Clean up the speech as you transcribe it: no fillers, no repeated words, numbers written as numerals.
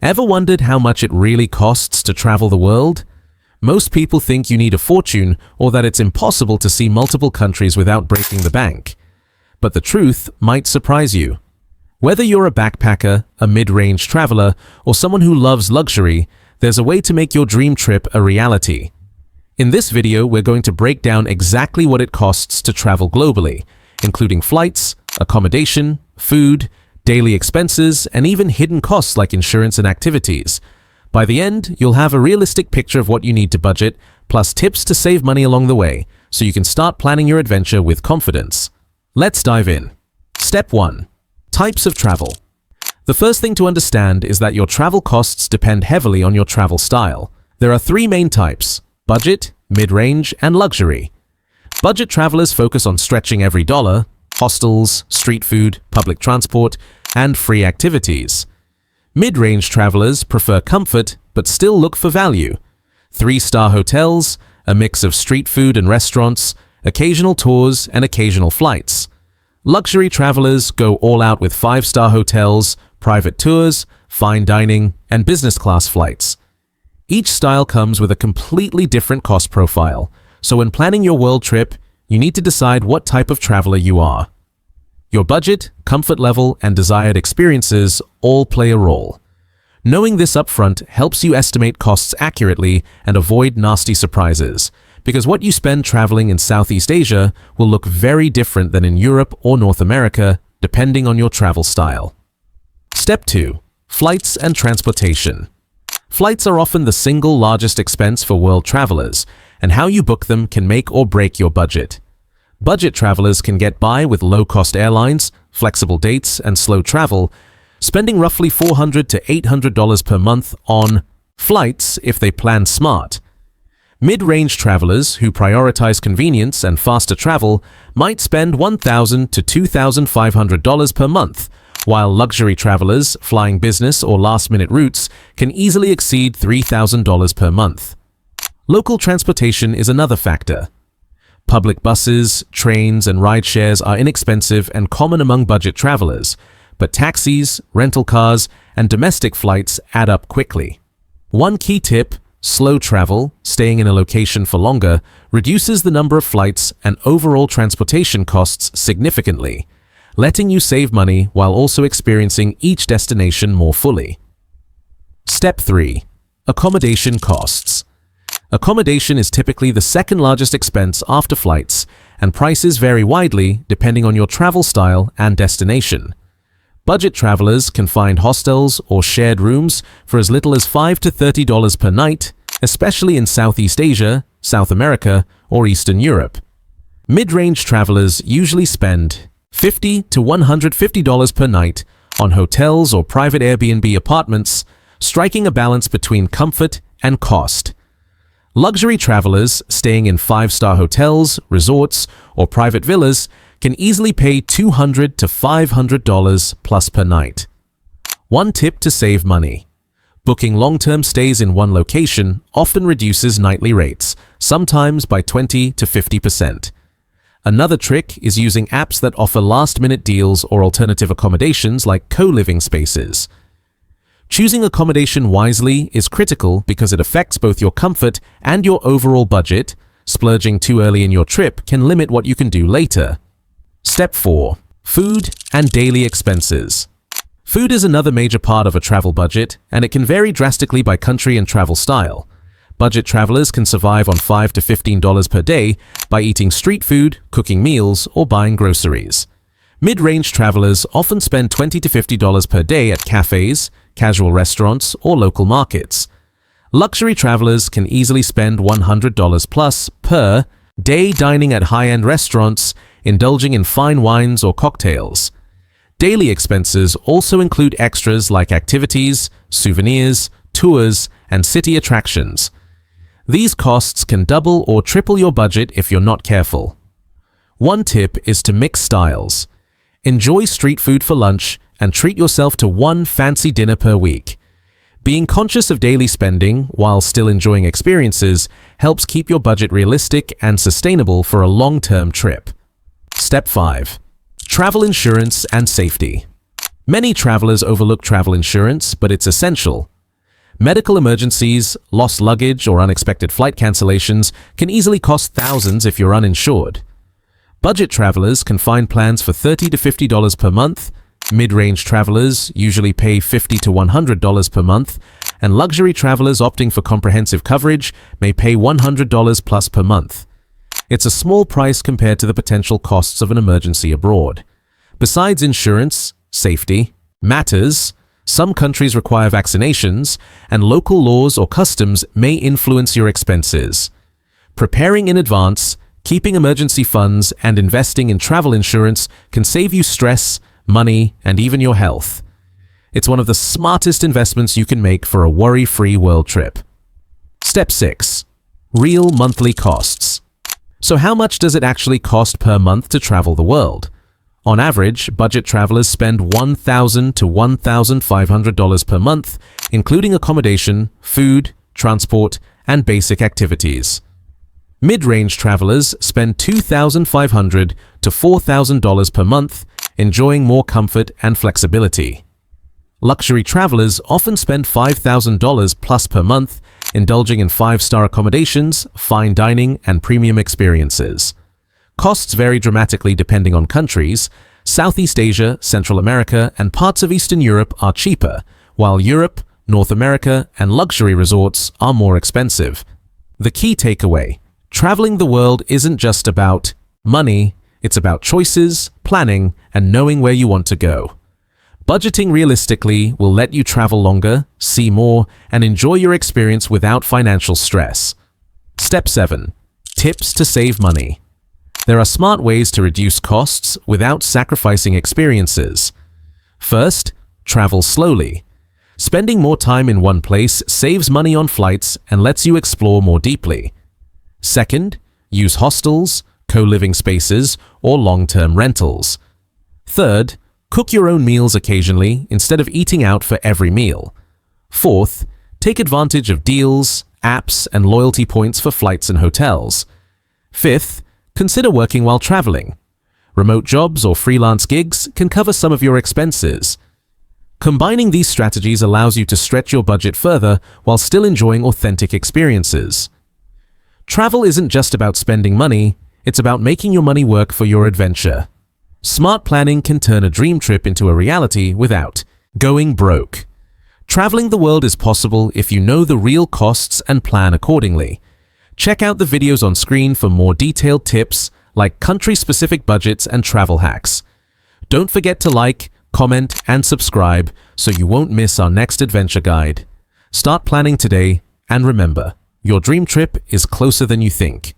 Ever wondered how much it really costs to travel the world? Most people think you need a fortune or that it's impossible to see multiple countries without breaking the bank. But the truth might surprise you. Whether you're a backpacker, a mid-range traveler, or someone who loves luxury, there's a way to make your dream trip a reality. In this video, we're going to break down exactly what it costs to travel globally, including flights, accommodation, food, daily expenses, and even hidden costs like insurance and activities. By the end, you'll have a realistic picture of what you need to budget, plus tips to save money along the way, so you can start planning your adventure with confidence. Let's dive in. Step 1. Types of travel. The first thing to understand is that your travel costs depend heavily on your travel style. There are three main types: budget, mid-range, and luxury. Budget travelers focus on stretching every dollar: hostels, street food, public transport, and free activities. Mid-range travelers prefer comfort but still look for value: 3-star hotels, a mix of street food and restaurants, occasional tours, and occasional flights. Luxury travelers go all out with 5-star hotels, private tours, fine dining, and business class flights. Each style comes with a completely different cost profile, so when planning your world trip, you need to decide what type of traveler you are. Your budget, comfort level, and desired experiences all play a role. Knowing this upfront helps you estimate costs accurately and avoid nasty surprises, because what you spend traveling in Southeast Asia will look very different than in Europe or North America, depending on your travel style. Step 2. Flights and transportation. Flights are often the single largest expense for world travelers, and how you book them can make or break your budget. Budget travelers can get by with low-cost airlines, flexible dates, and slow travel, spending roughly $400 to $800 per month on flights if they plan smart. Mid-range travelers who prioritize convenience and faster travel might spend $1,000 to $2,500 per month, while luxury travelers flying business or last-minute routes can easily exceed $3,000 per month. Local transportation is another factor. Public buses, trains, and rideshares are inexpensive and common among budget travelers, but taxis, rental cars, and domestic flights add up quickly. One key tip: slow travel, staying in a location for longer, reduces the number of flights and overall transportation costs significantly, letting you save money while also experiencing each destination more fully. Step 3. Accommodation costs. Accommodation is typically the second largest expense after flights, and prices vary widely depending on your travel style and destination. Budget travelers can find hostels or shared rooms for as little as $5 to $30 per night, especially in Southeast Asia, South America, or Eastern Europe. Mid-range travelers usually spend $50 to $150 per night on hotels or private Airbnb apartments, striking a balance between comfort and cost. Luxury travelers staying in 5-star hotels, resorts, or private villas can easily pay $200 to $500 plus per night. One tip to save money: booking long-term stays in one location often reduces nightly rates, sometimes by 20 to 50%. Another trick is using apps that offer last-minute deals or alternative accommodations like co-living spaces. Choosing accommodation wisely is critical because it affects both your comfort and your overall budget. Splurging too early in your trip can limit what you can do later. Step 4. Food and daily expenses. Food is another major part of a travel budget, and it can vary drastically by country and travel style. Budget travelers can survive on $5 to $15 per day by eating street food, cooking meals, or buying groceries. Mid-range travelers often spend $20 to $50 per day at cafes, casual restaurants, or local markets. Luxury travelers can easily spend $100 plus per day dining at high-end restaurants, indulging in fine wines or cocktails. Daily expenses also include extras like activities, souvenirs, tours, and city attractions. These costs can double or triple your budget if you're not careful. One tip is to mix styles. Enjoy street food for lunch and treat yourself to one fancy dinner per week. Being conscious of daily spending while still enjoying experiences helps keep your budget realistic and sustainable for a long-term trip. Step 5. Travel insurance and safety. Many travelers overlook travel insurance, but it's essential. Medical emergencies, lost luggage, or unexpected flight cancellations can easily cost thousands if you're uninsured. Budget travelers can find plans for $30 to $50 per month, mid-range travelers usually pay $50 to $100 per month, and luxury travelers opting for comprehensive coverage may pay $100 plus per month. It's a small price compared to the potential costs of an emergency abroad. Besides insurance, safety matters. Some countries require vaccinations, and local laws or customs may influence your expenses. Preparing in advance, keeping emergency funds, and investing in travel insurance can save you stress, money, and even your health. It's one of the smartest investments you can make for a worry-free world trip. Step 6. Real monthly costs. So how much does it actually cost per month to travel the world? On average, budget travelers spend $1,000 to $1,500 per month, including accommodation, food, transport, and basic activities. Mid-range travelers spend $2,500 to $4,000 per month, enjoying more comfort and flexibility. Luxury travelers often spend $5,000 plus per month, indulging in 5-star accommodations, fine dining, and premium experiences. Costs vary dramatically depending on countries. Southeast Asia, Central America, and parts of Eastern Europe are cheaper, while Europe, North America, and luxury resorts are more expensive. The key takeaway: traveling the world isn't just about money, it's about choices, planning, and knowing where you want to go. Budgeting realistically will let you travel longer, see more, and enjoy your experience without financial stress. Step 7. Tips to save money. There are smart ways to reduce costs without sacrificing experiences. First, travel slowly. Spending more time in one place saves money on flights and lets you explore more deeply. Second, use hostels, co-living spaces, or long-term rentals. Third, cook your own meals occasionally instead of eating out for every meal. Fourth, take advantage of deals, apps, and loyalty points for flights and hotels. Fifth, consider working while traveling. Remote jobs or freelance gigs can cover some of your expenses. Combining these strategies allows you to stretch your budget further while still enjoying authentic experiences. Travel isn't just about spending money, it's about making your money work for your adventure. Smart planning can turn a dream trip into a reality without going broke. Traveling the world is possible if you know the real costs and plan accordingly. Check out the videos on screen for more detailed tips like country-specific budgets and travel hacks. Don't forget to like, comment, and subscribe so you won't miss our next adventure guide. Start planning today, and remember, your dream trip is closer than you think.